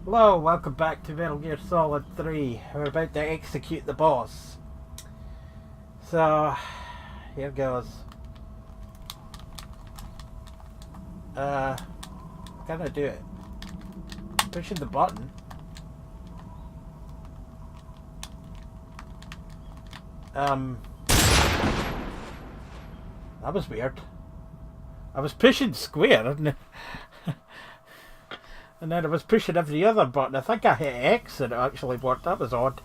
Hello, welcome back to Metal Gear Solid 3. We're about to execute the boss. So, here goes. Can I do it? Pushing the button. That was weird. I was pushing square, and then I was pushing every other button. I think I hit X and it actually worked. That was odd.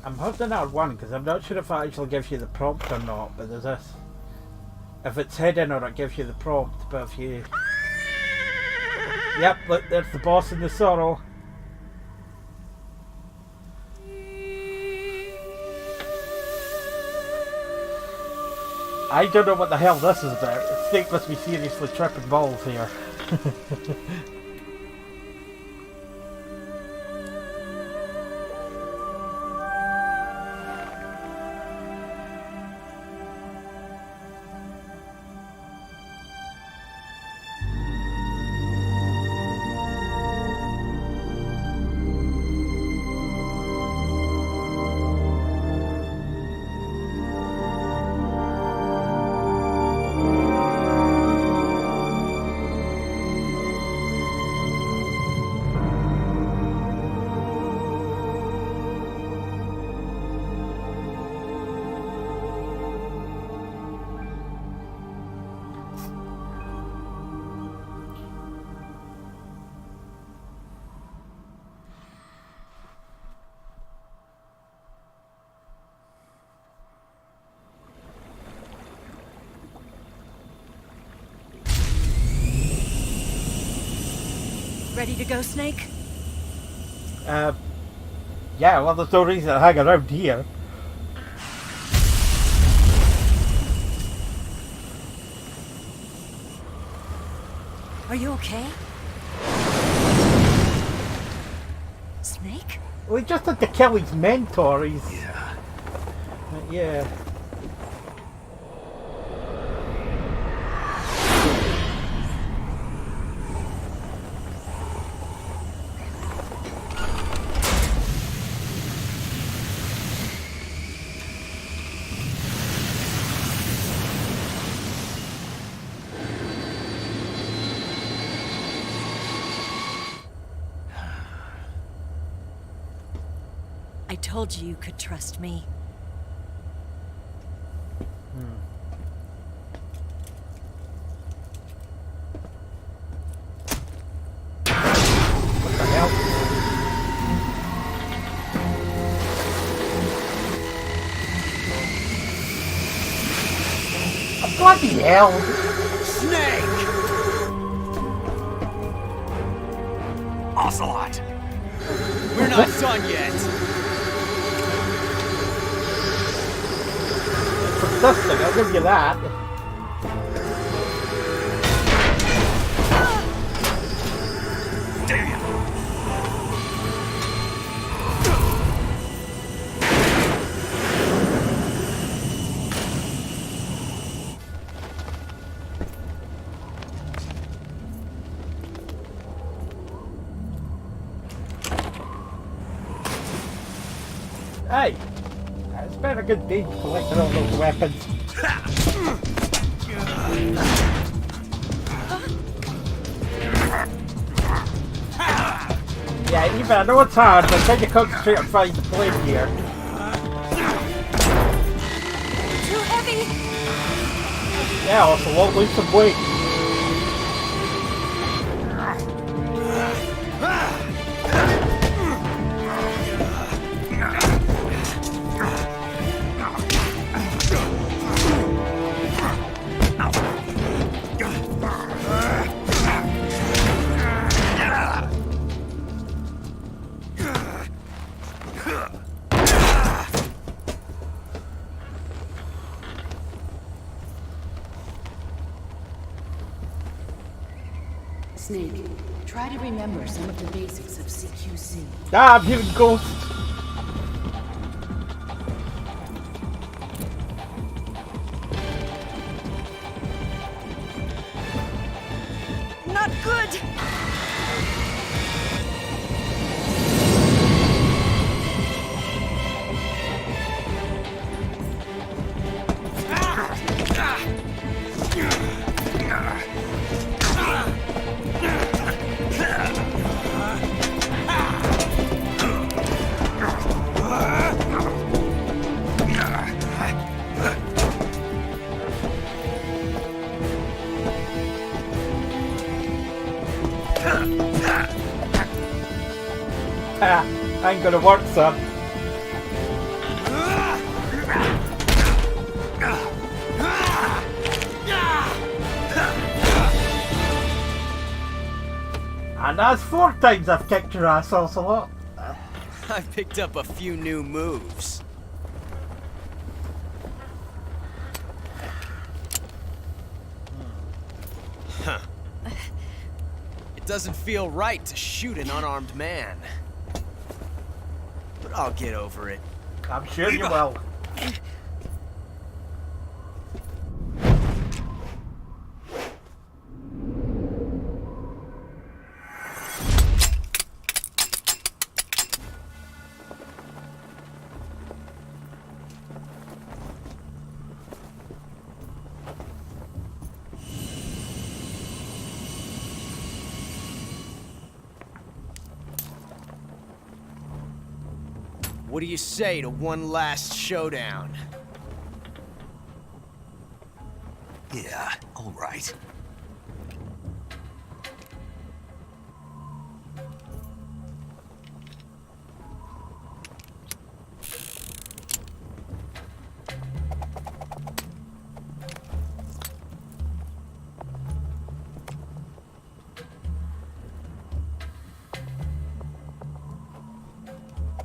I'm holding R1 because I'm not sure if it actually gives you the prompt or not, but there's this. If it's hidden or it gives you the prompt, but if you... Yep, look, there's the boss in the sorrow. I don't know what the hell this is about. Snake must be seriously tripping balls here. Ready to go, Snake? Yeah, well, there's no reason to hang around here. Are you okay? Snake? We just had to kill his mentor. Yeah. Yeah. I told you you could trust me. What the hell? Oh, bloody hell! Snake! Ocelot! We're not done yet! Persisting, I'll give you that. Damn! Hey! It's been a good day collecting all those weapons. Yeah, even I know it's hard, but try to concentrate on finding the blade here. Too heavy! Yeah, also won't lose some weight. Snake, try to remember some of the basics of CQC. Ah, I'm hearing ghosts. Not good! Ah, ain't gonna work, son. And that's 4 times I've kicked your ass, Ocelot. I picked up a few new moves. Huh. It doesn't feel right to shoot an unarmed man. But I'll get over it. I'm sure you will. What do you say to one last showdown? Yeah, all right.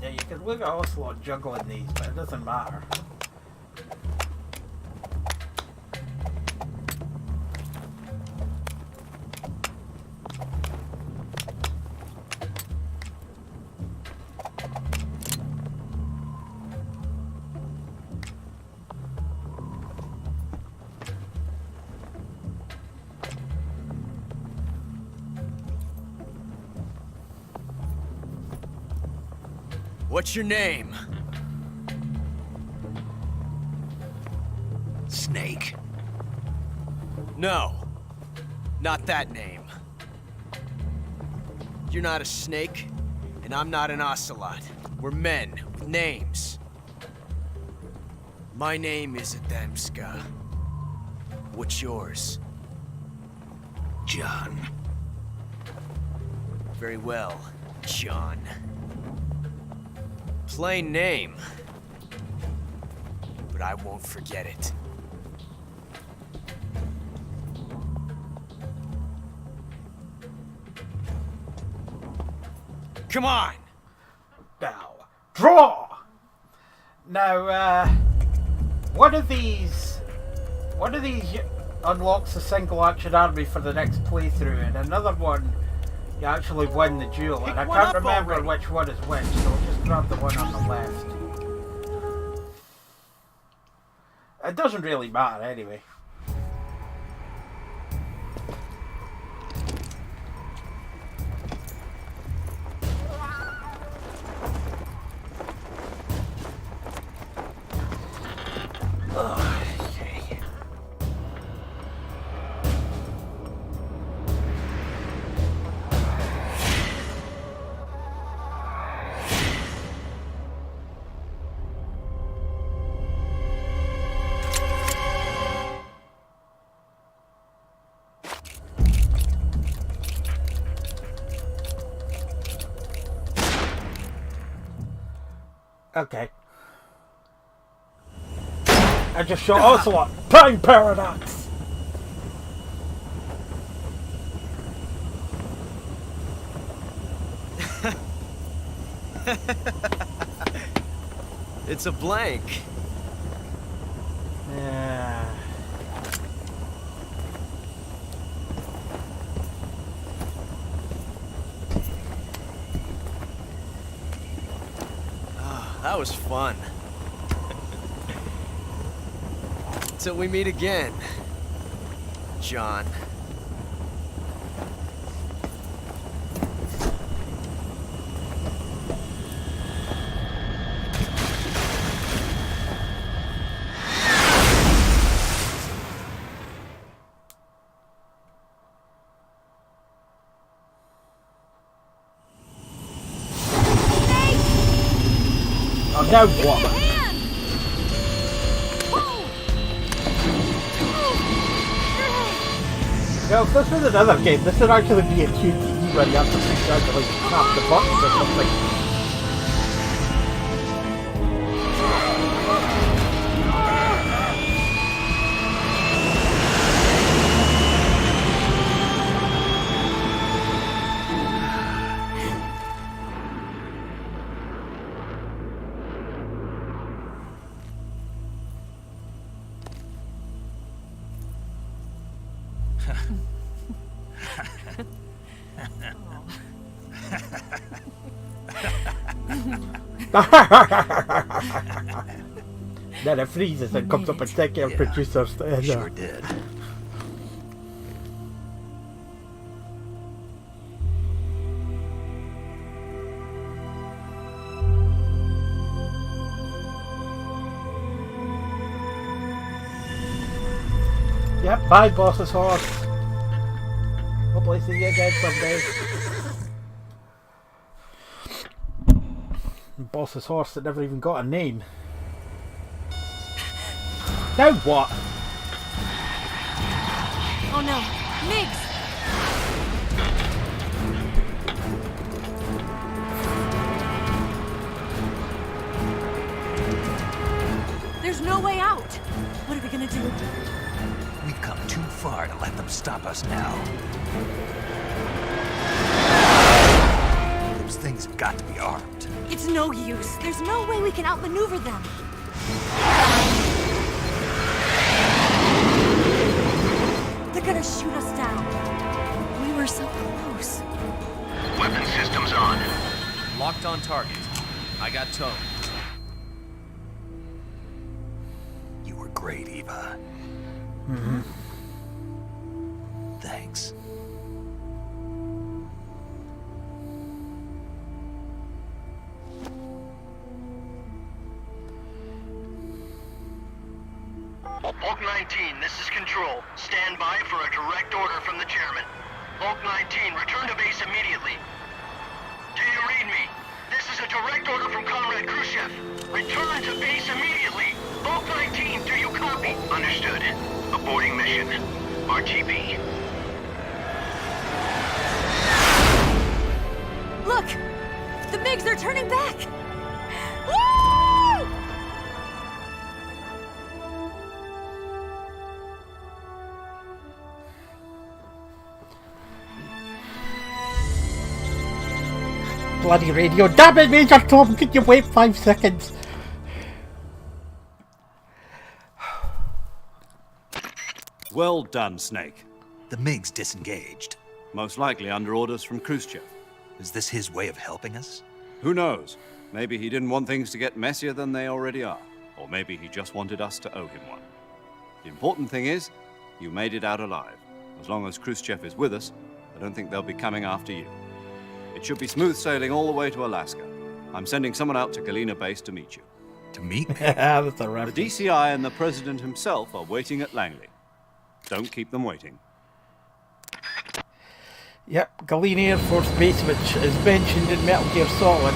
Yeah, you can look at Ocelot juggling these, but it doesn't matter. What's your name? Snake. No. Not that name. You're not a snake, and I'm not an ocelot. We're men with names. My name is Adamska. What's yours? John. Very well, John. Plain name. But I won't forget it. Come on! Now, draw! Now, one of these unlocks a single action army for the next playthrough, and another one you actually win the duel, and I one can't up remember already. which one is which, so I'll just grab the one on the left. It doesn't really matter anyway. Okay. I just shot Ocelot. Time paradox! It's a blank. Yeah. That was fun. Till we meet again, John. Oh, now what? Well, if this was another game, this would actually be a QTE where you have to push down to like tap the buttons or something. Then it freezes and comes up and takes out producers. Sure did. Yep, bye, boss's horse. Hopefully see you again someday. Boss's horse that never even got a name. Now what? Oh no, Migs! There's no way out. What are we gonna do? We've come too far to let them stop us now. Those things have got to be armed. It's no use. There's no way we can outmaneuver them. They're gonna shoot us down. We were so close. Weapon systems on. Locked on target. I got towed. You were great, Eva. Thanks. Bulk 19, this is Control. Stand by for a direct order from the chairman. Bulk 19, return to base immediately. Do you read me? This is a direct order from Comrade Khrushchev. Return to base immediately. Bulk 19, do you copy? Understood. Aborting mission. RTB. Look! The Migs are turning back! Woo! Bloody radio. Damn it, Major Tom, could you wait 5 seconds? Well done, Snake. The MiG's disengaged. Most likely under orders from Khrushchev. Is this his way of helping us? Who knows? Maybe he didn't want things to get messier than they already are. Or maybe he just wanted us to owe him one. The important thing is, you made it out alive. As long as Khrushchev is with us, I don't think they'll be coming after you. It should be smooth sailing all the way to Alaska. I'm sending someone out to Galena Base to meet you. To meet me? That's a The reference. DCI and the President himself are waiting at Langley. Don't keep them waiting. Yep, Galena Air Force Base, which is mentioned in Metal Gear Solid.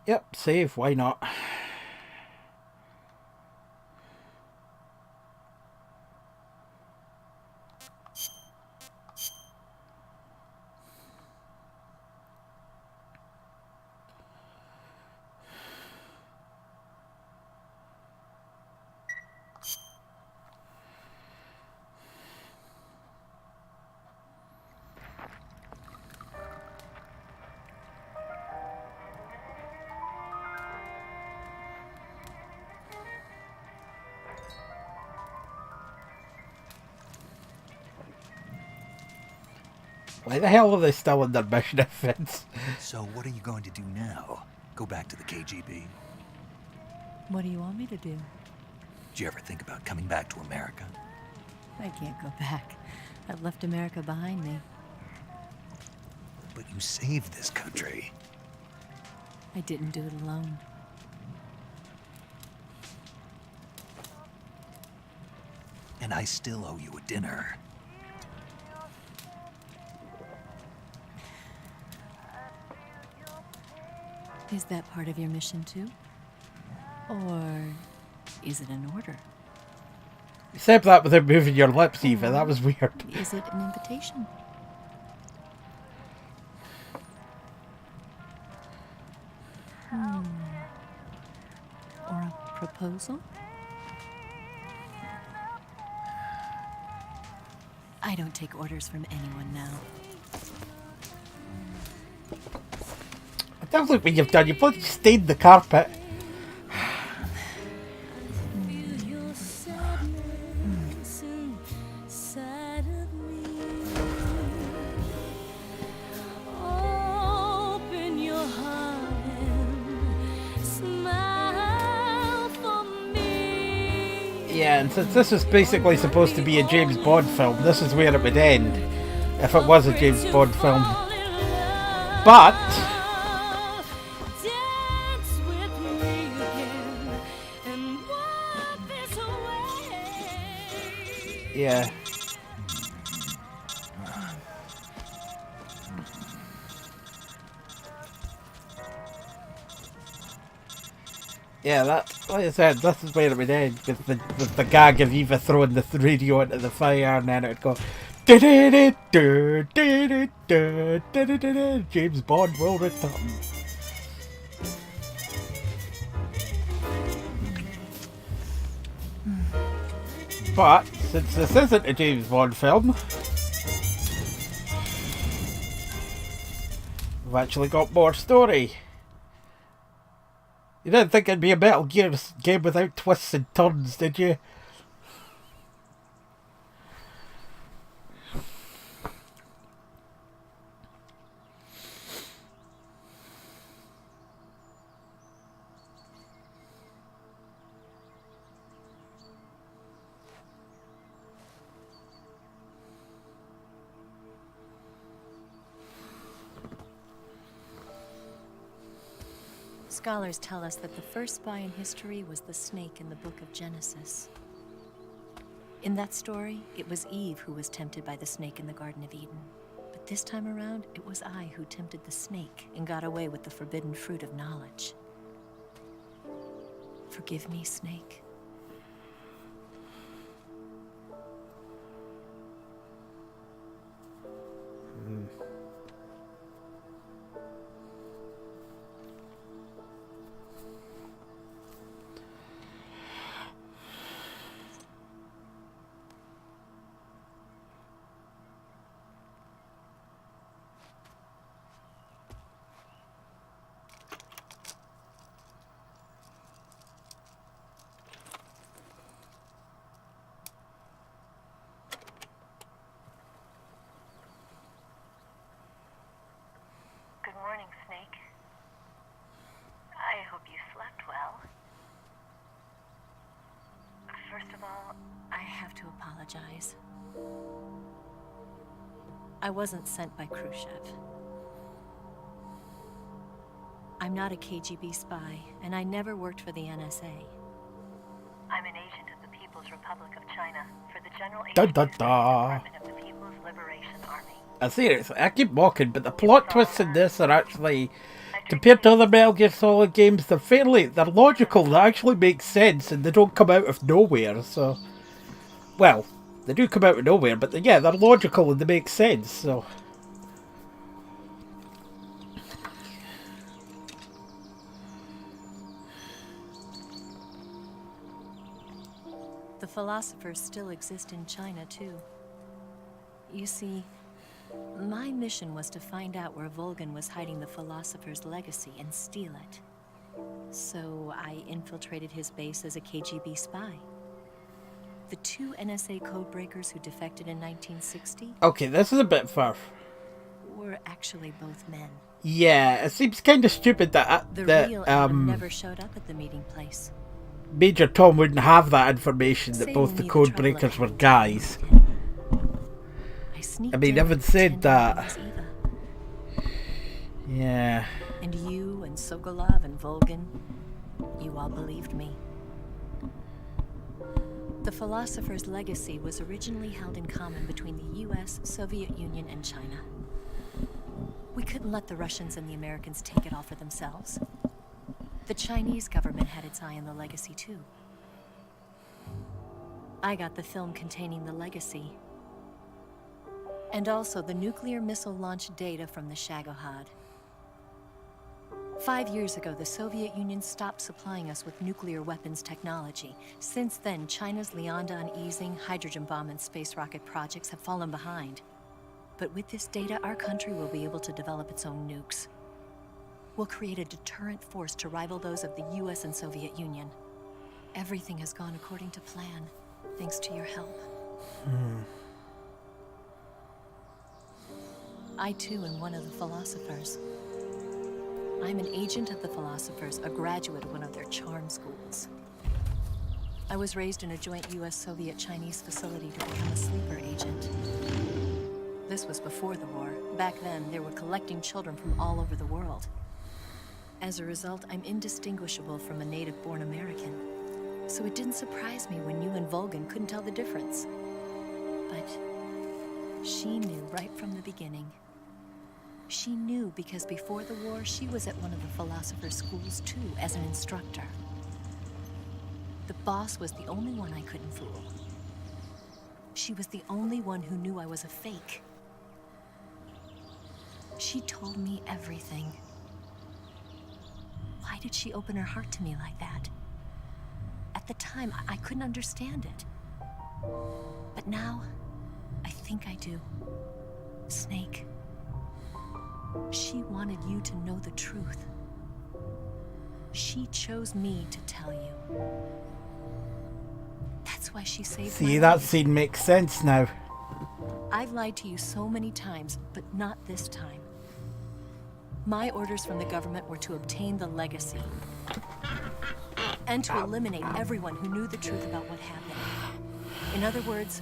Yep, save, why not? Why the hell are they still in their mission outfits? So what are you going to do now? Go back to the KGB? What do you want me to do? Did you ever think about coming back to America? I can't go back. I've left America behind me. But you saved this country. I didn't do it alone. And I still owe you a dinner. Is that part of your mission too? Or is it an order? You said that without moving your lips, Eva. That was weird. Is it an invitation? Or a proposal? I don't take orders from anyone now. It sounds like what you've done. You've bloody stained the carpet. Yeah, and since this is basically supposed to be a James Bond film, this is where it would end if it was a James Bond film. But yeah. Yeah, that, like I said, this is where it would end, with the gag of Eva throwing the radio into the fire, and then it would go, James Bond will return. But, since this isn't a James Bond film, we've actually got more story. You didn't think it'd be a Metal Gear game without twists and turns, did you? Scholars tell us that the first spy in history was the snake in the book of Genesis. In that story, it was Eve who was tempted by the snake in the Garden of Eden. But this time around, it was I who tempted the snake and got away with the forbidden fruit of knowledge. Forgive me, snake. Good morning, Snake. I hope you slept well. First of all, I have to apologize. I wasn't sent by Khrushchev. I'm not a KGB spy, and I never worked for the NSA. I'm an agent of the People's Republic of China for the General Dun, Agency dun, dun. Department of the People's Liberation Army. Seriously, I keep mocking, but the plot twists in this are actually, compared to other Metal Gear Solid games, they're logical, they actually make sense, and they don't come out of nowhere, so... Well, they do come out of nowhere, but they're logical and they make sense, so... The philosophers still exist in China, too. You see, my mission was to find out where Volgan was hiding the philosopher's legacy and steal it. So I infiltrated his base as a KGB spy. The two NSA codebreakers who defected in 1960... Okay, this is a bit far. were actually both men. Yeah, it seems kind of stupid that The real Adam never showed up at the meeting place. Major Tom wouldn't have that information that Saving both the me code trouble of breakers were having to guys. find him. I sneaked I mean, in Evan said pretending that that. it was Eva. Yeah. And you and Sokolov and Volgin, you all believed me. The philosopher's legacy was originally held in common between the US, Soviet Union, and China. We couldn't let the Russians and the Americans take it all for themselves. The Chinese government had its eye on the legacy too. I got the film containing the legacy. And also the nuclear missile launch data from the Shagohod. 5 years ago, the Soviet Union stopped supplying us with nuclear weapons technology. Since then, China's Liaodong easing, hydrogen bomb, and space rocket projects have fallen behind. But with this data, our country will be able to develop its own nukes. We'll create a deterrent force to rival those of the US and Soviet Union. Everything has gone according to plan, thanks to your help. I too am one of the philosophers. I'm an agent of the philosophers, a graduate of one of their charm schools. I was raised in a joint US-Soviet-Chinese facility to become a sleeper agent. This was before the war. Back then, they were collecting children from all over the world. As a result, I'm indistinguishable from a native-born American. So it didn't surprise me when you and Volgin couldn't tell the difference. But she knew right from the beginning. She knew because before the war, she was at one of the philosopher's schools too, as an instructor. The boss was the only one I couldn't fool. She was the only one who knew I was a fake. She told me everything. Why did she open her heart to me like that? At the time, I couldn't understand it. But now, I think I do. Snake. She wanted you to know the truth. She chose me to tell you. That's why she saved my See, that life. scene makes sense now. I've lied to you so many times, but not this time. My orders from the government were to obtain the legacy. And to eliminate everyone who knew the truth about what happened. In other words,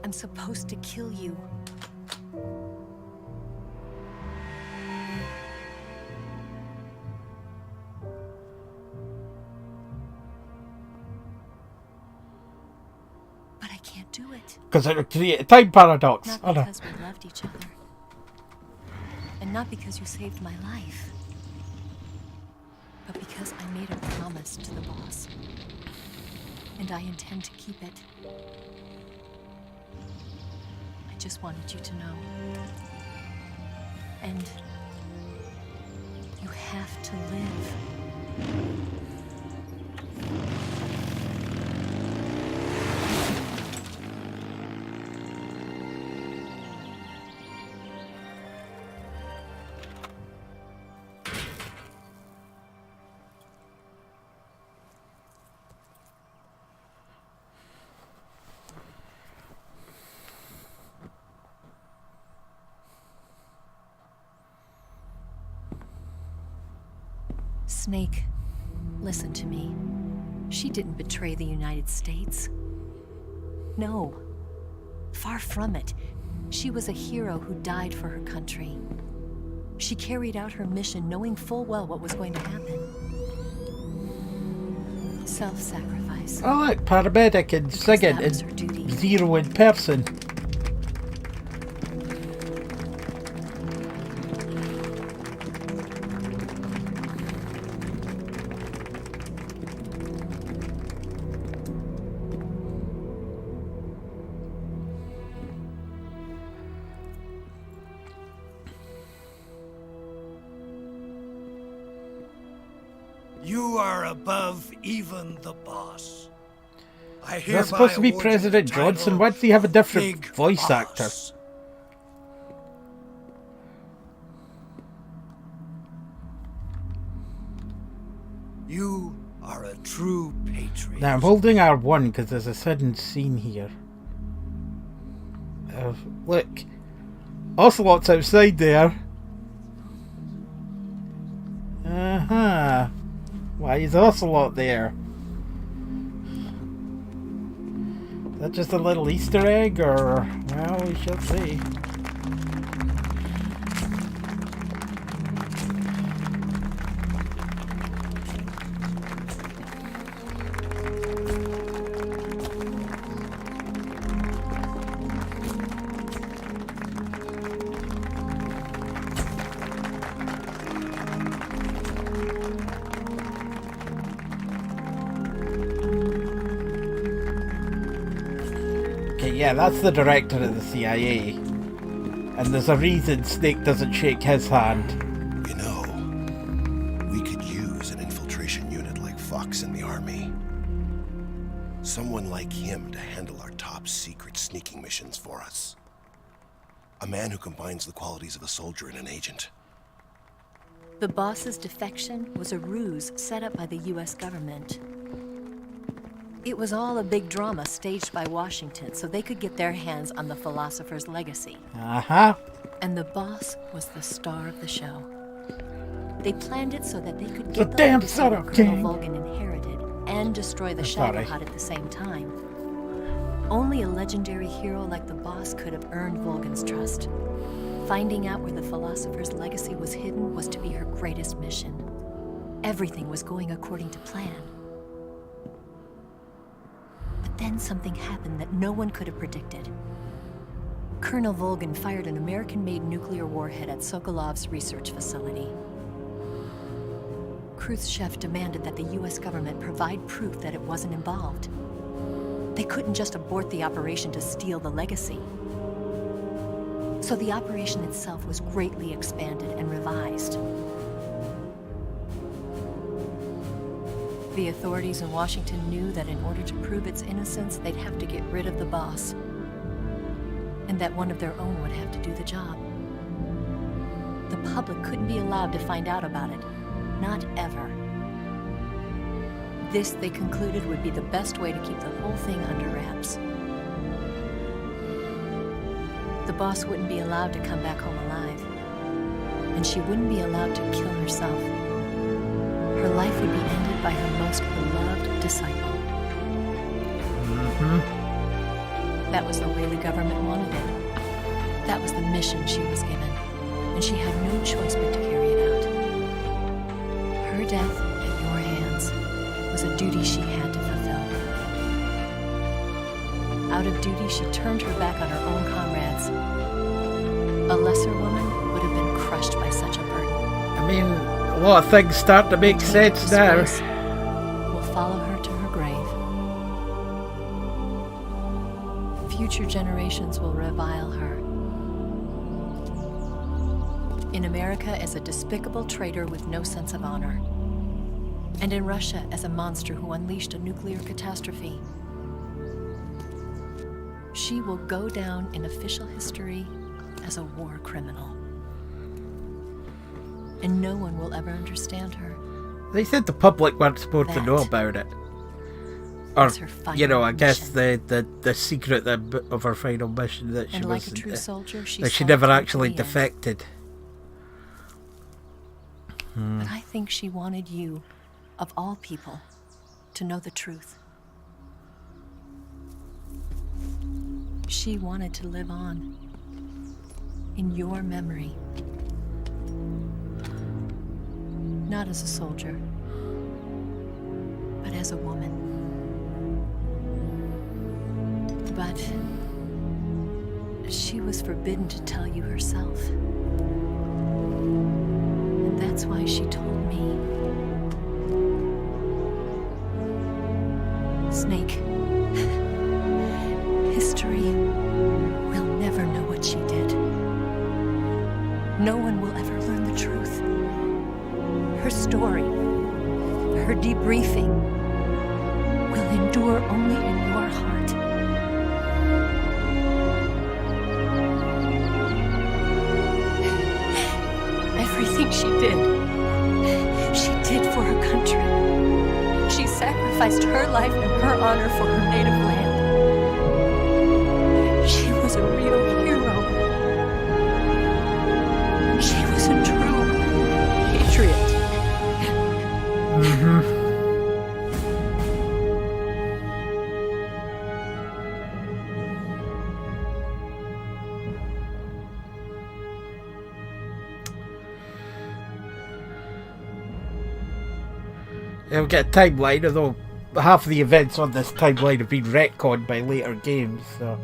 I'm supposed to kill you. But I can't do it. Because it would create a time paradox. Not Oh, no. because we loved each other. And not because you saved my life. But because I made a promise to the boss. And I intend to keep it. I just wanted you to know. And you have to live. Snake, listen to me. She didn't betray the United States. No. Far from it. She was a hero who died for her country. She carried out her mission knowing full well what was going to happen. Self-sacrifice. Oh, look, paramedic and singing That was her duty. and Zero in person. You are above even the boss. I Is that supposed to be hereby award you President the title Johnson? Why does he have a different Big voice Boss. actor? You are a true patriot. Now I'm holding R1 because there's a sudden scene here. Look, Ocelot's outside there. Uh-huh. Why is Ocelot there? Is that just a little Easter egg, or... Well, we shall see. Yeah, that's the director of the CIA. And there's a reason Snake doesn't shake his hand. You know, we could use an infiltration unit like Fox in the army. Someone like him to handle our top secret sneaking missions for us. A man who combines the qualities of a soldier and an agent. The boss's defection was a ruse set up by the US government. It was all a big drama staged by Washington so they could get their hands on the philosopher's legacy. Uh-huh. And the boss was the star of the show. They planned it so that they could The get the damn legacy son that of Colonel King. Vulcan inherited and destroy the Sorry. Shadowhut at the same time. Only a legendary hero like the boss could have earned Vulcan's trust. Finding out where the philosopher's legacy was hidden was to be her greatest mission. Everything was going according to plan. But then something happened that no one could have predicted. Colonel Vulcan fired an American-made nuclear warhead at Sokolov's research facility. Khrushchev demanded that the US government provide proof that it wasn't involved. They couldn't just abort the operation to steal the legacy. So the operation itself was greatly expanded and revised. The authorities in Washington knew that in order to prove its innocence, they'd have to get rid of the boss. And that one of their own would have to do the job. The public couldn't be allowed to find out about it. Not ever. This, they concluded, would be the best way to keep the whole thing under wraps. The boss wouldn't be allowed to come back home alive. And she wouldn't be allowed to kill herself. Her life would be ended by her most beloved disciple. That was the way the government wanted it. That was the mission she was given. And she had no choice but to carry it out. Her death at your hands was a duty she had to fulfill. Out of duty, she turned her back on her own comrades. A lesser woman would have been crushed by such a burden. I mean, a lot of things start to make sense now. Will follow her to her grave. Future generations will revile her. In America as a despicable traitor with no sense of honor. And in Russia as a monster who unleashed a nuclear catastrophe. She will go down in official history as a war criminal. And no one will ever understand her. They said the public weren't supposed to know about it. Or, you know, I guess the secret of her final mission that she and like was a true soldier, that she never actually defected. But I think she wanted you, of all people, to know the truth. She wanted to live on in your memory. Not as a soldier, but as a woman. But she was forbidden to tell you herself. And that's why she told me. Snake, history will never know what she did. No one will ever learn the truth. Her story, her debriefing, will endure only in your heart. Everything she did for her country. She sacrificed her life and her honor for her native land. She was a real hero. We've got a timeline, although half of the events on this timeline have been retconned by later games, so...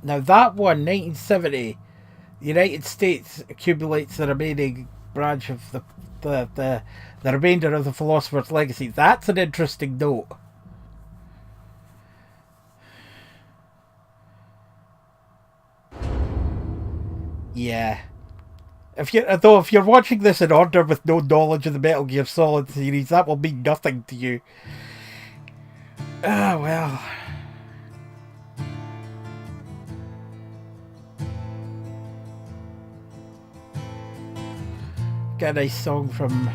Now that one, 1970, the United States accumulates the remaining branch of the remainder of the Philosopher's Legacy. That's an interesting note. Yeah. If you're watching this in order with no knowledge of the Metal Gear Solid series, that will mean nothing to you. Ah, well. Got a nice song from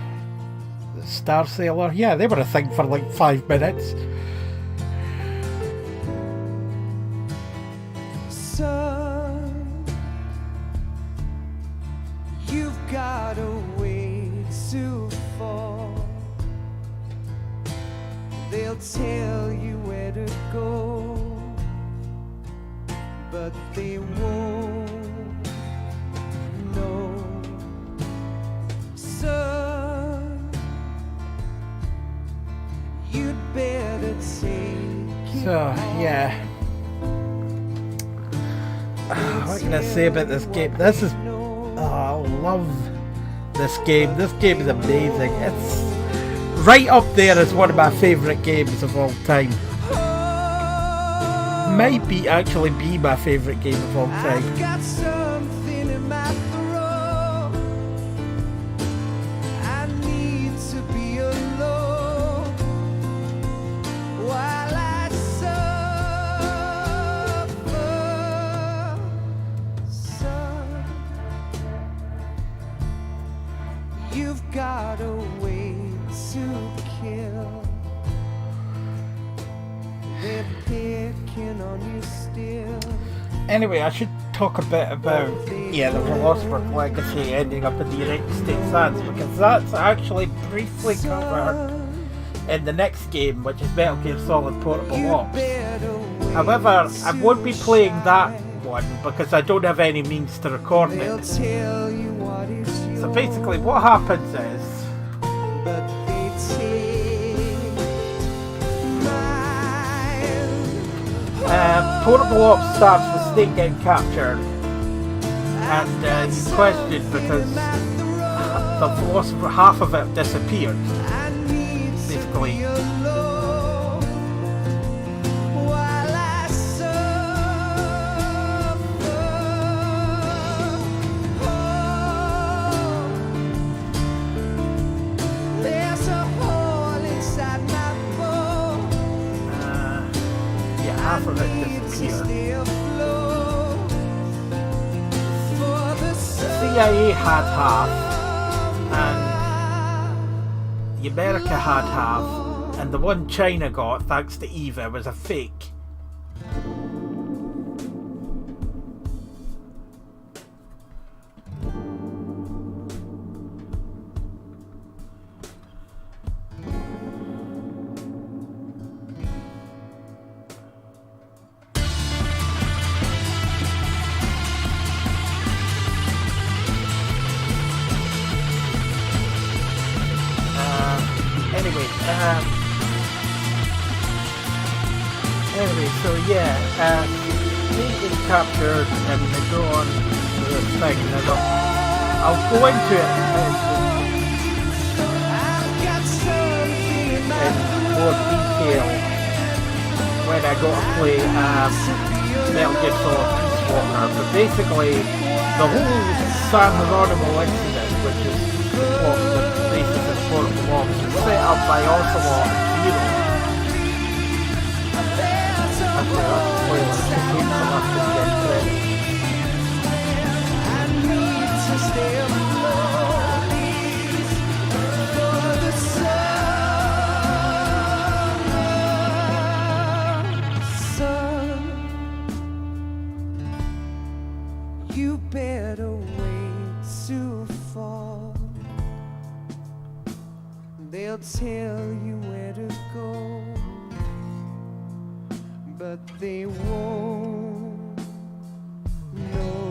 Star Sailor. Yeah, they were a thing for like 5 minutes. Son, you've got a way to fall. They'll tell you where to go, but they won't know. Son, you'd better take So, yeah. What can I say about this game? This is... Oh, I love this game. This game is amazing. It's right up there as one of my favourite games of all time. Might be actually be my favourite game of all time. I've got something in my throat. I need to be alone while I suffer. Son, you've got a way to kill. They're picking on you still. Anyway, I should talk a bit about the Philosopher's Legacy ending up in the United States hands, because that's actually briefly covered in the next game, which is Metal Gear Solid Portable Ops. However, I won't be playing that one because I don't have any means to record it. So basically what happens is Portable Ops starts with Snake getting captured and he's questioned because the Philosopher, half of it disappeared. Basically. Half of it disappeared. The CIA had half, and the America had half, and the one China got, thanks to Eva, was a fake. Anyway, so yeah, they get captured and they go on to the thing, and I'll go into it in more detail when I go to play Metal Gear Solid Peace Walker, but basically the whole San Geronimo incident, which is what the basis of Portable Ops, was set up by Ocelot and Zero. Actually, that's a spoiler. Just wait till after the end credits. You better wait to fall. They'll tell you where to go, but they won't know.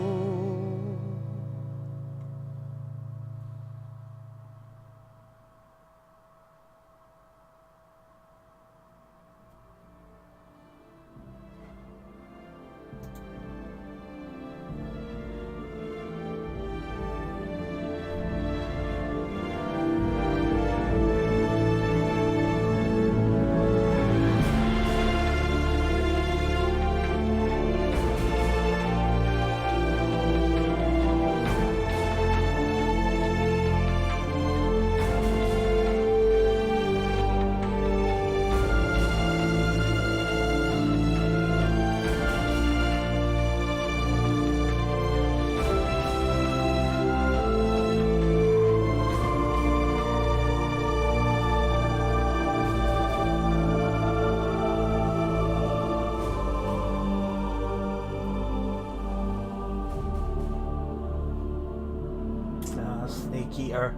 Snake Eater.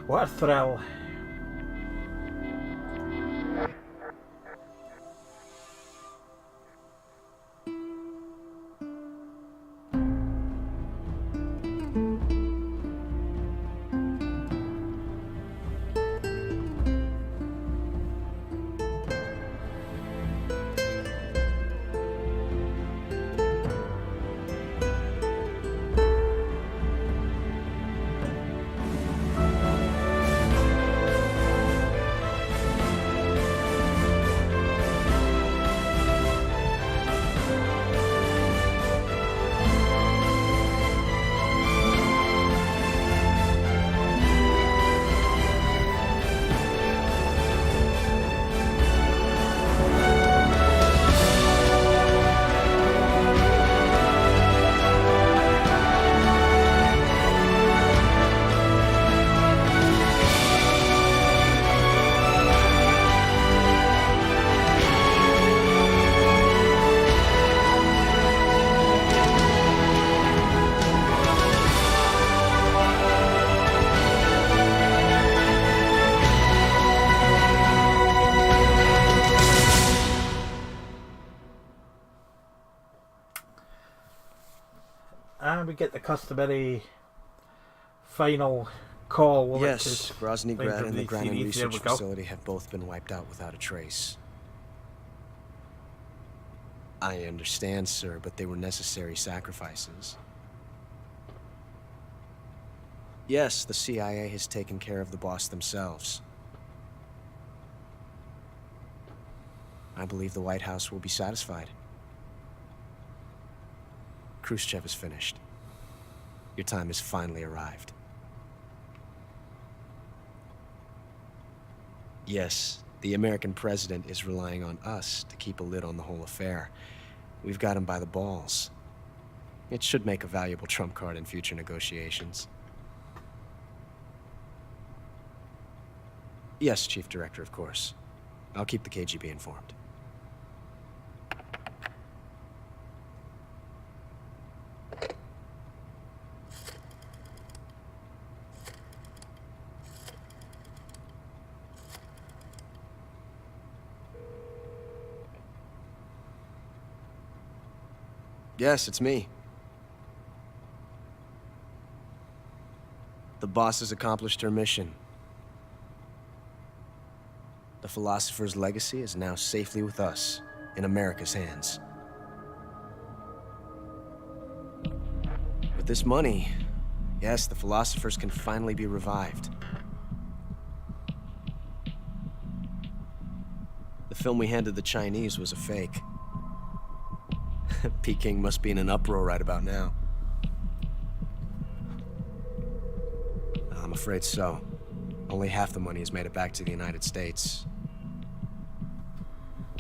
What a thrill. And we get the customary final call. Yes, Grozny Grad and the Granin CDs. Research Facility have both been wiped out without a trace. I understand, sir, but they were necessary sacrifices. Yes, the CIA has taken care of the boss themselves. I believe the White House will be satisfied. Khrushchev is finished. Your time has finally arrived. Yes, the American president is relying on us to keep a lid on the whole affair. We've got him by the balls. It should make a valuable trump card in future negotiations. Yes, Chief Director, of course. I'll keep the KGB informed. Yes, it's me. The boss has accomplished her mission. The philosopher's legacy is now safely with us, in America's hands. With this money, yes, the philosophers can finally be revived. The film we handed the Chinese was a fake. Peking must be in an uproar right about now. I'm afraid so. Only half the money has made it back to the United States.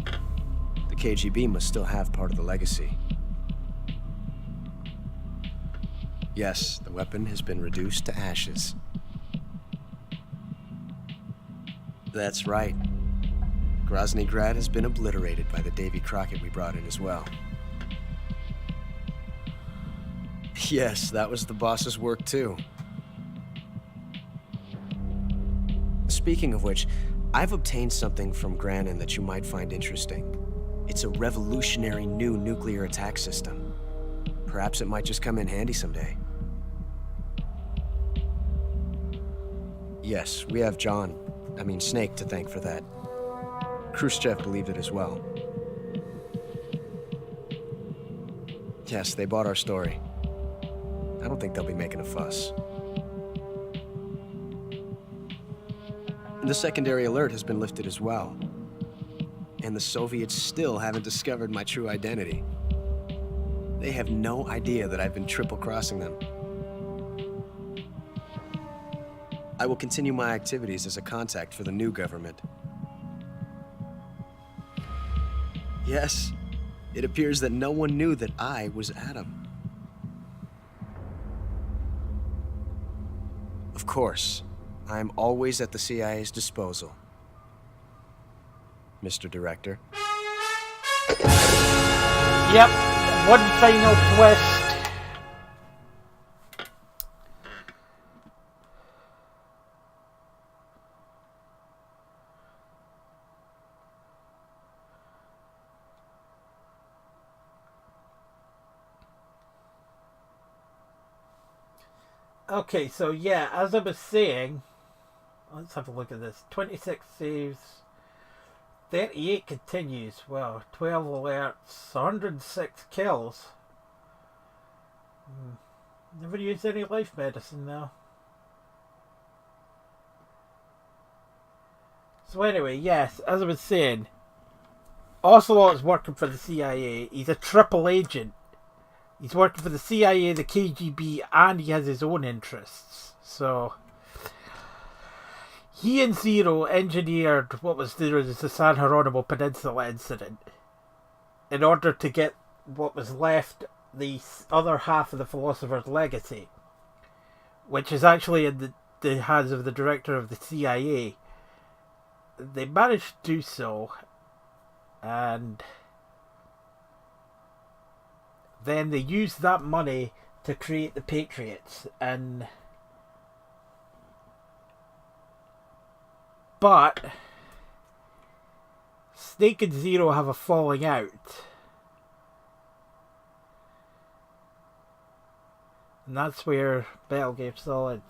The KGB must still have part of the legacy. Yes, the weapon has been reduced to ashes. That's right. Grozny Grad has been obliterated by the Davy Crockett we brought in as well. Yes, that was the boss's work too. Speaking of which, I've obtained something from Granin that you might find interesting. It's a revolutionary new nuclear attack system. Perhaps it might just come in handy someday. Yes, we have Snake to thank for that. Khrushchev believed it as well. Yes, they bought our story. I don't think they'll be making a fuss. The secondary alert has been lifted as well. And the Soviets still haven't discovered my true identity. They have no idea that I've been triple-crossing them. I will continue my activities as a contact for the new government. Yes, it appears that no one knew that I was Adam. Of course, I'm always at the CIA's disposal, Mr. Director. Yep, one final twist. Okay, so yeah, as I was saying, let's have a look at this. 26 saves, 38 continues. Wow, 12 alerts, 106 kills. Never used any life medicine now. So anyway, yes, as I was saying, Ocelot's working for the CIA. He's a triple agent. He's working for the CIA, the KGB, and he has his own interests. So, he and Zero engineered what was known as the San Geronimo Peninsula incident in order to get what was left, the other half of the Philosopher's Legacy, which is actually in the hands of the director of the CIA. They managed to do so, and then they used that money to create the Patriots, but Snake and Zero have a falling out. And that's where Metal Gear Solid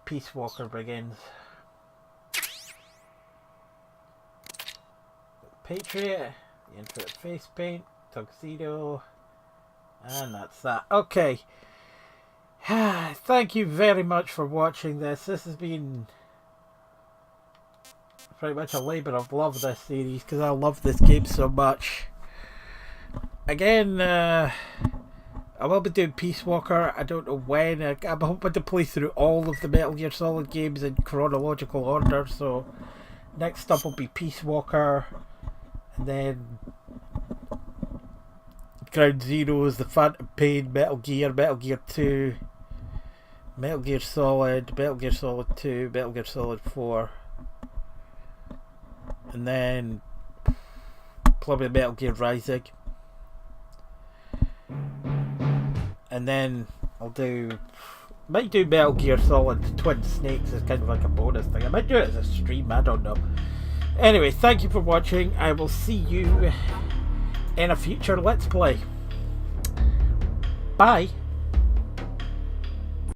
Peace Walker begins. Patriot, the infinite face paint, tuxedo, and that's that. Okay. Thank you very much for watching this. This has been pretty much a labour of love, this series, because I love this game so much. Again, I will be doing Peace Walker. I don't know when. I'm hoping to play through all of the Metal Gear Solid games in chronological order. So next up will be Peace Walker, and then Ground Zeroes, The Phantom Pain, Metal Gear 2, Metal Gear Solid, Metal Gear Solid 2, Metal Gear Solid 4, and then probably Metal Gear Rising. And then might do Metal Gear Solid Twin Snakes as kind of like a bonus thing. I might do it as a stream, I don't know. Anyway, thank you for watching. I will see you in a future Let's Play. Bye.